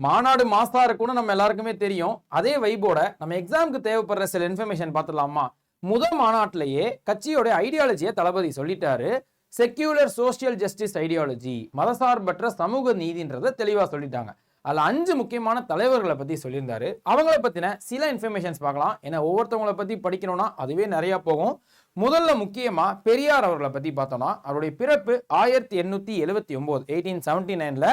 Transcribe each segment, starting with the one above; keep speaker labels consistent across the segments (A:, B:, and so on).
A: மாநாடு மாசா இருக்கும்னு நம்ம எல்லாருக்குமே தெரியும். அதே வைபோட நம்ம எக்ஸாமுக்கு தேவைப்படுற சில இன்ஃபர்மேஷன் பார்த்துடலாமா? முதல் மாநாட்டிலேயே கட்சியோட ஐடியாலஜியை தளபதி சொல்லிட்டாரு. செக்யூலர் சோசியல் ஜஸ்டிஸ் ஐடியாலஜி, மதசார்பற்ற சமூக நீதின்றதை தெளிவா சொல்லிட்டாங்க. அதுல 5 முக்கியமான தலைவர்களை பத்தி சொல்லியிருந்தாரு. அவங்கள பத்தின சில இன்ஃபர்மேஷன்ஸ் பார்க்கலாம். ஏன்னா ஒவ்வொருத்தவங்களை பத்தி படிக்கணும்னா அதுவே நிறைய போகும். முதல்ல முக்கியமா பெரியார் அவர்களை பத்தி பார்த்தோம்னா, அவருடைய பிறப்பு 1879 1879ல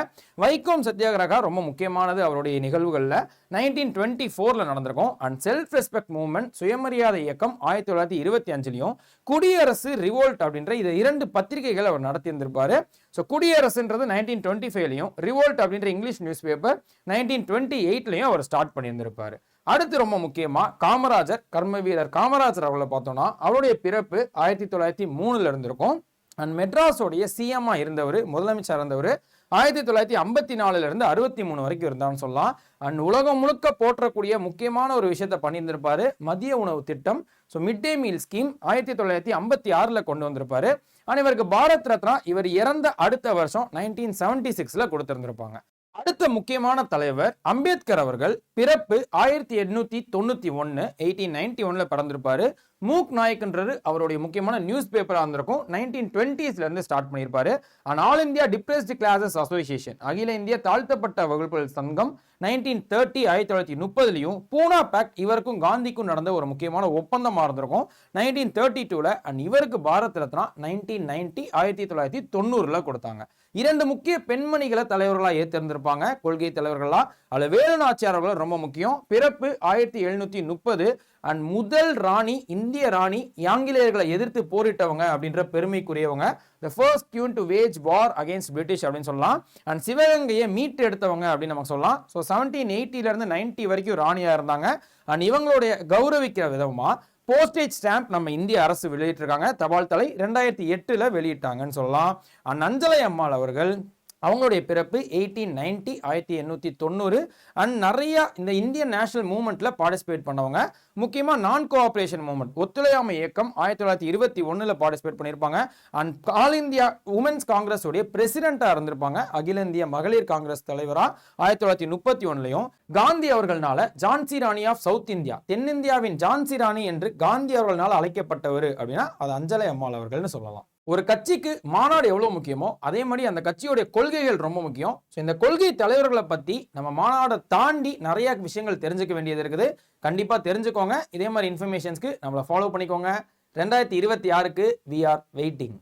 A: வைக்கோம் சத்தியாகிரகா ரொம்ப முக்கியமானது. அவருடைய நிகழ்வுகள்ல 1924ல நடந்திருக்கும். அண்ட் செல்ஃப் ரெஸ்பெக்ட் மூவ்மெண்ட், சுயமரியாதை இயக்கம் 1925லையும், குடியரசு ரிவோல்ட் அப்படின்ற இது 2 பத்திரிகைகள் அவர் நடத்தியிருந்திருப்பாரு. ஸோ குடியரசுன்றது 1925லையும், ரிவோல்ட் அப்படின்ற இங்கிலீஷ் நியூஸ் பேப்பர் 1928லையும் அவர் ஸ்டார்ட் பண்ணியிருந்திருப்பாரு. அடுத்து ரொம்ப முக்கியமா காமராஜர், கர்ம வீரர் காமராஜர் அவர்களை பார்த்தோம்னா, அவருடைய பிறப்பு 1903ல இருந்திருக்கும். அண்ட் மெட்ராஸோடைய சிஎம்மா இருந்தவர், முதலமைச்சர் இருந்தவர் 1954ல இருந்து 63 வரைக்கும் இருந்தான்னு சொல்லலாம். அண்ட் உலகம் முழுக்க போற்றக்கூடிய முக்கியமான ஒரு விஷயத்தை பண்ணியிருந்திருப்பாரு, மதிய உணவு திட்டம். So mid day meal scheme 1956ல கொண்டு வந்திருப்பாரு. ஆனால் இவருக்கு பாரத் ரத்னா இவர் இறந்த அடுத்த வருஷம் 1976ல கொடுத்திருந்திருப்பாங்க. அடுத்த முக்கியமான தலைவர் அம்பேத்கர் அவர்கள். பிறப்பு 1891 1891ல பிறந்திருப்பாரு. மூக் நாயக்ன்றது அவருடைய முக்கியமான நியூஸ் பேப்பரா இருந்திருக்கும். 1920ஸ்ல இருந்து ஸ்டார்ட் பண்ணியிருப்பாரு. And all India depressed classes association, அகில இந்திய தாழ்த்தப்பட்ட வகுப்புகள் சங்கம் 1930 1930லையும், பூனா பேக்ட் இவருக்கும் காந்திக்கும் நடந்த ஒரு முக்கியமான ஒப்பந்தமா இருந்திருக்கும் 1932ல. அண்ட் இவருக்கு பாரத் ரத்னா 1990 1990ல கொடுத்தாங்க. 2 முக்கிய பெண்மணிகளை தலைவர்களா ஏற்றிருந்திருப்பாங்க, கொள்கை தலைவர்களா. அதுல வேலு நாச்சியார் அவர்கள் ரொம்ப முக்கியம். பிறப்பு 1730 அண்ட் முதல் ராணி, இந்திய ராணி, ஆங்கிலேயர்களை எதிர்த்து போரிட்டவங்க அப்படின்ற பெருமைக்குரியவங்க. the first queen to wage war against British அப்படின்னு சொல்லலாம். அண்ட் சிவகங்கையை மீட்டு எடுத்தவங்க அப்படின்னு நமக்கு சொல்லலாம். ஸோ 1780ல இருந்து 90 வரைக்கும் ராணியா இருந்தாங்க. அண்ட் இவங்களுடைய கௌரவிக்கிற விதமா போஸ்டேஜ் ஸ்டாம்ப் நம்ம இந்திய அரசு வெளியிட்டிருக்காங்க. தபால் தலை 2008ல வெளியிட்டாங்கன்னு சொல்லலாம். அண்ட் அஞ்சலை அம்மாள் அவர்கள், அவங்களுடைய பிறப்பு 1890 1890 அண்ட் நிறைய இந்த இந்தியன் நேஷனல் மூவ்மெண்ட்ல பார்ட்டிசிபேட் பண்ணவங்க. முக்கியமா நான் கோஆபரேஷன் மூவ்மெண்ட், ஒத்துழையாமை இயக்கம் 1921ல பார்ட்டிசிபேட் பண்ணியிருப்பாங்க. And all India women's Congress உடைய பிரசிடென்டா இருந்திருப்பாங்க. அகில இந்திய மகளிர் காங்கிரஸ் தலைவரா 1931லையும். காந்தி அவர்களால Jhansi Rani of south India, தென்னிந்தியாவின் ஜான்சி ராணி என்று காந்தி அவர்களால் அழைக்கப்பட்டவர் அப்படின்னா அது அஞ்சலை அம்மாள் அவர்கள்னு சொல்லலாம். ஒரு கட்சிக்கு மாநாடு எவ்வளவு முக்கியமோ அதே மாதிரி அந்த கட்சியோட கொள்கைகள் ரொம்ப முக்கியம். ஸோ இந்த கொள்கை தலைவர்களை பத்தி நம்ம மாநாடை தாண்டி நிறைய விஷயங்கள் தெரிஞ்சுக்க வேண்டியது இருக்குது. கண்டிப்பா தெரிஞ்சுக்கோங்க. இதே மாதிரி இன்ஃபர்மேஷன்ஸ்க்கு நம்மளை ஃபாலோ பண்ணிக்கோங்க. 2026க்கு we are waiting.